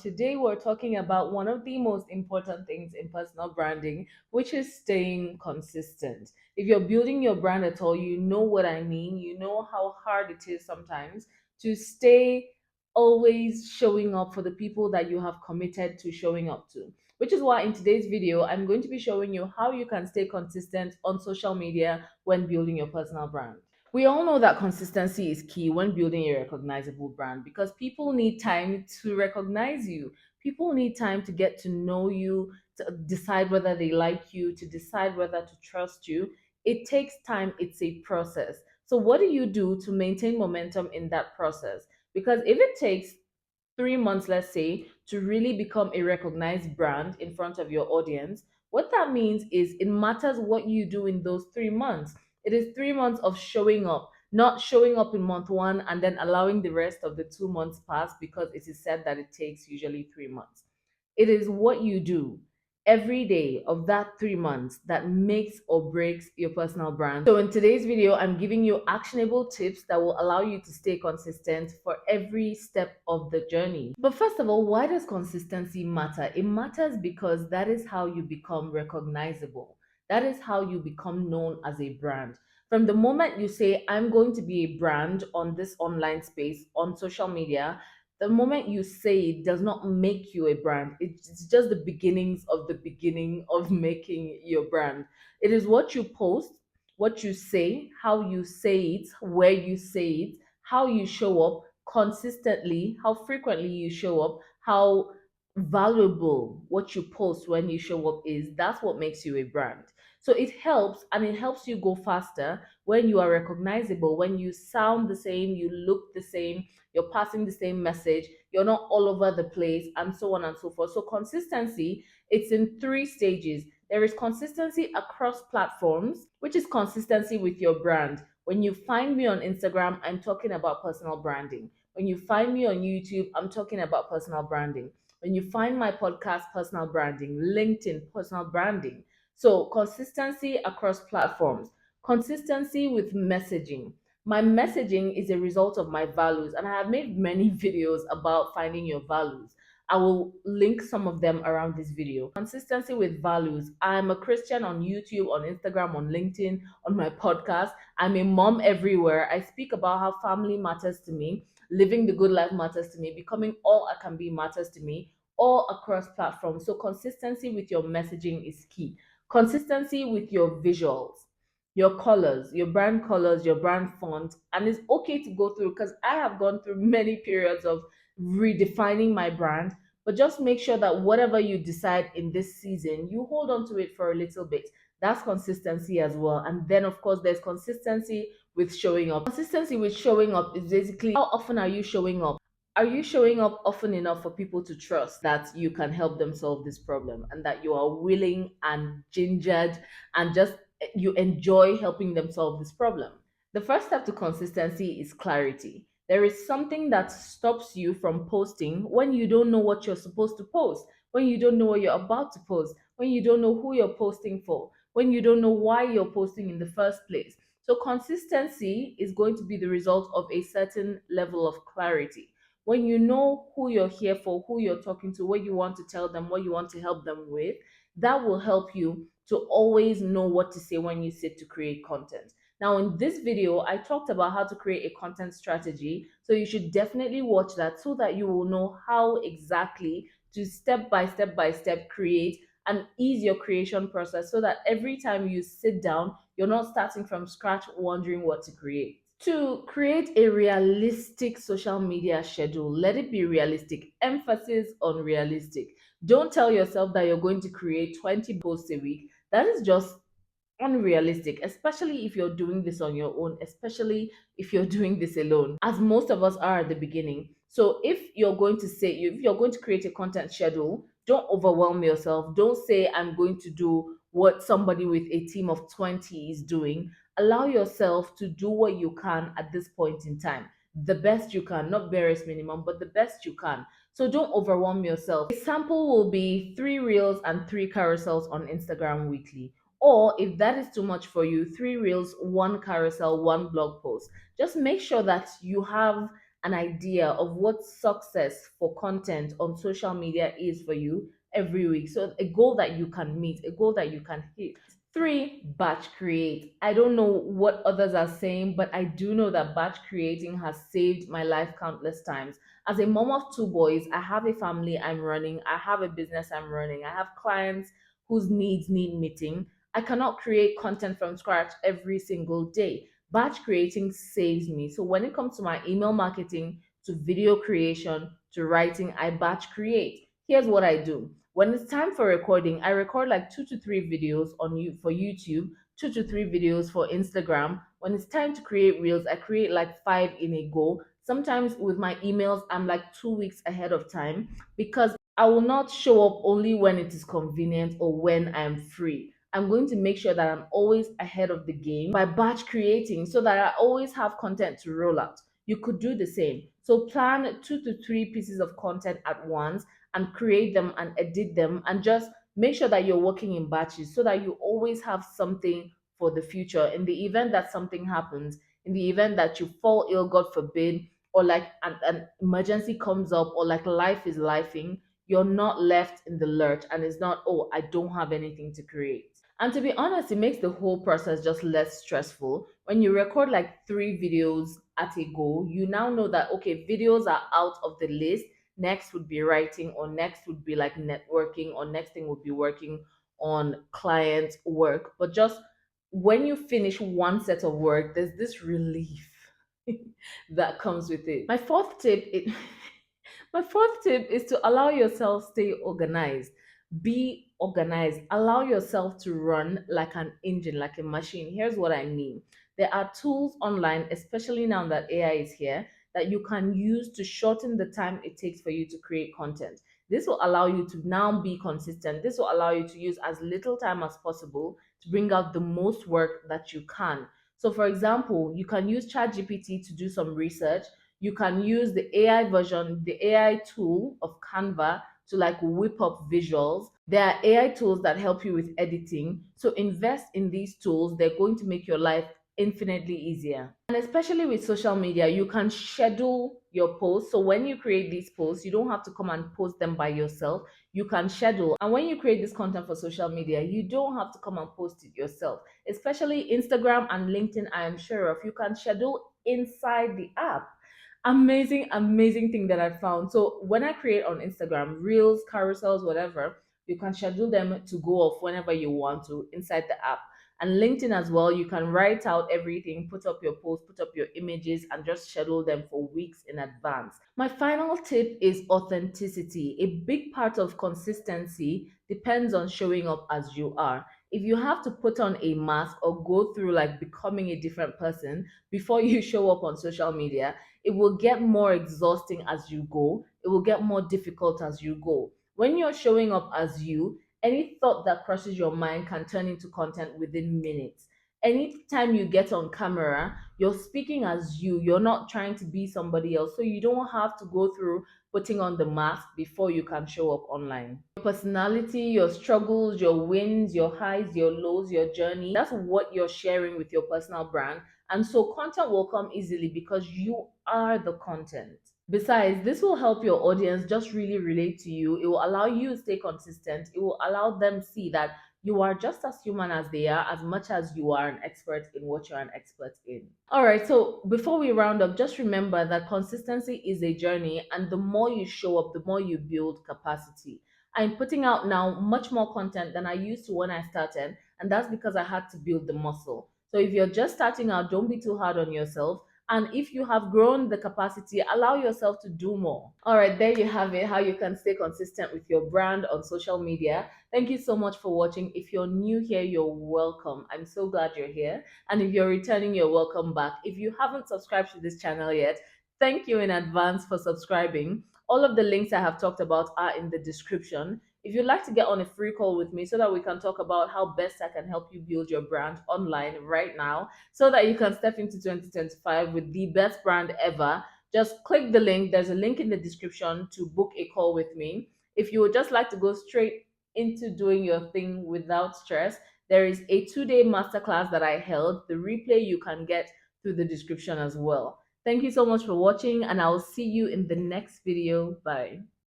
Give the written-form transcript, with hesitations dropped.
Today, we're talking about one of the most important things in personal branding, which is staying consistent. If you're building your brand at all, you know what I mean. You know how hard it is sometimes to stay always showing up for the people that you have committed to showing up to. Which is why in today's video, I'm going to be showing you how you can stay consistent on social media when building your personal brand. We all know that consistency is key when building a recognizable brand because people need time to recognize you. People need time to get to know you, to decide whether they like you, to decide whether to trust you. It takes time, it's a process. So, what do you do to maintain momentum in that process? Because if it takes 3 months, let's say, to really become a recognized brand in front of your audience, what that means is it matters what you do in those 3 months. It is 3 months of showing up, not showing up in month one and then allowing the rest of the 2 months pass because it is said that it takes usually 3 months. It is what you do every day of that 3 months that makes or breaks your personal brand. So, in today's video, I'm giving you actionable tips that will allow you to stay consistent for every step of the journey. But first of all, why does consistency matter? It matters because that is how you become recognizable. That is how you become known as a brand. From the moment you say, I'm going to be a brand on this online space, on social media, the moment you say it does not make you a brand. It's just the beginnings of the beginning of making your brand. It is what you post, what you say, how you say it, where you say it, how you show up consistently, how frequently you show up, how valuable what you post when you show up is. That's what makes you a brand. So it helps, and it helps you go faster when you are recognizable, when you sound the same, you look the same, you're passing the same message, you're not all over the place, and so on and so forth. So consistency, it's in three stages. There is consistency across platforms, which is consistency with your brand. When you find me on Instagram, I'm talking about personal branding. When you find me on YouTube, I'm talking about personal branding. When you find my podcast, personal branding, LinkedIn, personal branding. So consistency across platforms, consistency with messaging. My messaging is a result of my values, and I have made many videos about finding your values. I will link some of them around this video. Consistency with values. I'm a Christian on YouTube, on Instagram, on LinkedIn, on my podcast. I'm a mom everywhere. I speak about how family matters to me, living the good life matters to me, becoming all I can be matters to me, all across platforms. So, consistency with your messaging is key. Consistency with your visuals, your colors, your brand font, and it's okay to go through because I have gone through many periods of redefining my brand. But just make sure that whatever you decide in this season, you hold on to it for a little bit. That's consistency as well. And then, of course, there's consistency with showing up. Consistency with showing up is basically how often are you showing up? Are you showing up often enough for people to trust that you can help them solve this problem and that you are willing and gingered and just you enjoy helping them solve this problem? The first step to consistency is clarity. There is something that stops you from posting when you don't know what you're supposed to post, when you don't know what you're about to post, when you don't know who you're posting for, when you don't know why you're posting in the first place. So, consistency is going to be the result of a certain level of clarity. When you know who you're here for, who you're talking to, what you want to tell them, what you want to help them with, that will help you to always know what to say when you sit to create content. Now, in this video, I talked about how to create a content strategy. So you should definitely watch that so that you will know how exactly to step by step create and ease your creation process so that every time you sit down, you're not starting from scratch wondering what to create. To create a realistic social media schedule, let it be realistic. Emphasis on realistic. Don't tell yourself that you're going to create 20 posts a week. That is just unrealistic, especially if you're doing this on your own, especially if you're doing this alone, as most of us are at the beginning. So if you're going to create a content schedule, don't overwhelm yourself. Don't say I'm going to do what somebody with a team of 20 is doing. Allow yourself to do what you can at this point in time, the best you can, not barest minimum, but the best you can. So don't overwhelm yourself. A sample will be 3 reels and 3 carousels on Instagram weekly. Or if that is too much for you, 3 reels, 1 carousel, 1 blog post. Just make sure that you have an idea of what success for content on social media is for you every week. So a goal that you can meet, a goal that you can hit. Three, batch create. I don't know what others are saying, but I do know that batch creating has saved my life countless times. As a mom of two boys, I have a family I'm running, I have a business I'm running, I have clients whose needs need meeting. I cannot create content from scratch every single day. Batch creating saves me. So when it comes to my email marketing, to video creation, to writing, I batch create. Here's what I do. When it's time for recording, I record like 2 to 3 videos on you for YouTube, 2 to 3 videos for Instagram. When it's time to create reels, I create like five in a go. Sometimes with my emails, I'm like 2 weeks ahead of time because I will not show up only when it is convenient or when I am free. I'm going to make sure that I'm always ahead of the game by batch creating so that I always have content to roll out. You could do the same. So plan 2 to 3 pieces of content at once and create them and edit them and just make sure that you're working in batches so that you always have something for the future in the event that something happens, in the event that you fall ill, God forbid, or like an emergency comes up, or like life is lifing, you're not left in the lurch and it's not, oh, I don't have anything to create. And to be honest, it makes the whole process just less stressful. When you record like 3 videos at a go, you now know that, okay, videos are out of the list. Next would be writing, or next would be like networking, or next thing would be working on client work. But just when you finish one set of work, there's this relief that comes with it. My fourth tip is to allow yourself stay organized. Be organized. Allow yourself to run like an engine, like a machine. Here's what I mean. There are tools online, especially now that AI is here, that you can use to shorten the time it takes for you to create content. This will allow you to now be consistent. This will allow you to use as little time as possible to bring out the most work that you can. So, for example, you can use ChatGPT to do some research. You can use the AI version, the AI tool of Canva to like whip up visuals. There are AI tools that help you with editing. So invest in these tools. They're going to make your life infinitely easier. And especially with social media, you can schedule your posts. So when you create these posts, you don't have to come and post them by yourself. You can schedule. And when you create this content for social media, you don't have to come and post it yourself. Especially Instagram and LinkedIn, I am sure of. You can schedule inside the app. Amazing thing that I found. So when I create on Instagram reels, carousels, whatever, you can schedule them to go off whenever you want to inside the app. And LinkedIn as well, you can write out everything, put up your posts, put up your images, and just schedule them for weeks in advance. My final tip is authenticity. A big part of consistency depends on showing up as you are. If you have to put on a mask or go through like becoming a different person before you show up on social media, it will get more exhausting as you go. It will get more difficult as you go. When you're showing up as you, any thought that crosses your mind can turn into content within minutes. Anytime you get on camera, you're speaking as you. You're not trying to be somebody else. So you don't have to go through putting on the mask before you can show up online. Your personality, your struggles, your wins, your highs, your lows, your journey, that's what you're sharing with your personal brand. And so content will come easily because you are the content. Besides, this will help your audience just really relate to you. It will allow you to stay consistent. It will allow them see that you are just as human as they are, as much as you are an expert in what you're an expert in. All right, so before we round up, just remember that consistency is a journey, and the more you show up, the more you build capacity. I'm putting out now much more content than I used to when I started, and that's because I had to build the muscle. So if you're just starting out, don't be too hard on yourself. And if you have grown the capacity, allow yourself to do more. All right, there you have it, how you can stay consistent with your brand on social media. Thank you so much for watching. If you're new here, you're welcome. I'm so glad you're here. And if you're returning, you're welcome back. If you haven't subscribed to this channel yet, thank you in advance for subscribing. All of the links I have talked about are in the description. If you'd like to get on a free call with me so that we can talk about how best I can help you build your brand online right now, so that you can step into 2025 with the best brand ever, just click the link. There's a link in the description to book a call with me. If you would just like to go straight into doing your thing without stress, there is a 2-day masterclass that I held. The replay you can get through the description as well. Thank you so much for watching, and I'll see you in the next video. Bye.